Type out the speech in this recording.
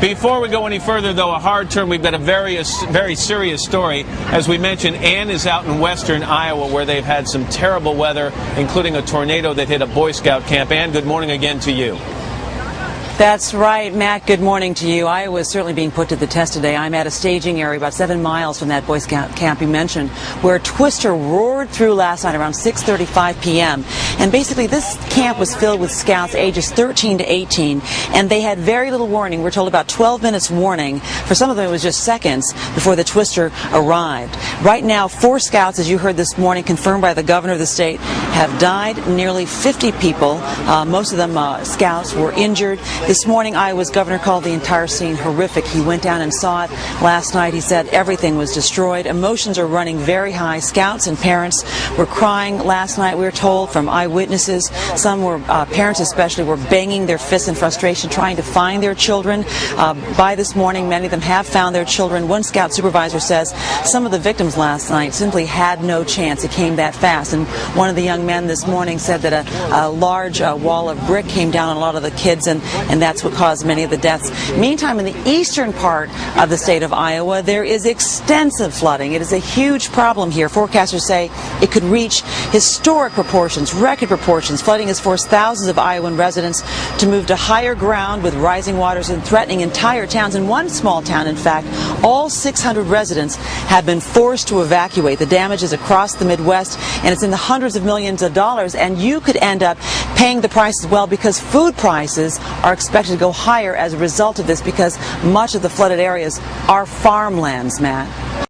Before we go any further, though, a hard turn. We've got a very serious story. As we mentioned, Ann is out in western Iowa where they've had some terrible weather, including a tornado that hit a Boy Scout camp. Ann, good morning again to you. That's right, Matt. Good morning to you. Iowa is certainly being put to the test today. I'm at a staging area about 7 miles from that Boy Scout camp you mentioned, where a twister roared through last night around 6:35 p.m. And basically this camp was filled with scouts ages 13 to 18, and they had very little warning. We're told about 12 minutes warning. For some of them it was just seconds before the twister arrived. Right now, 4 scouts, as you heard this morning, confirmed by the governor of the state, have died. Nearly 50 people, most of them scouts, were injured. This morning, Iowa's governor called the entire scene horrific. He went down and saw it last night. He said everything was destroyed. Emotions are running very high. Scouts and parents were crying last night, we were told, from eyewitnesses. Some were, parents especially, were banging their fists in frustration, trying to find their children. By this morning, many of them have found their children. One scout supervisor says some of the victims last night simply had no chance. It came that fast. And one of the young men this morning said that a large wall of brick came down on a lot of the kids, and that's what caused many of the deaths. Meantime, in the eastern part of the state of Iowa, there is extensive flooding. It is a huge problem here. Forecasters say it could reach historic proportions, record proportions. Flooding has forced thousands of Iowan residents to move to higher ground, with rising waters and threatening entire towns. In one small town, in fact, all 600 residents have been forced to evacuate. The damage is across the Midwest, and it's in the hundreds of millions of dollars, and you could end up paying the price as well, because food prices are expected to go higher as a result of this, because much of the flooded areas are farmlands, Matt.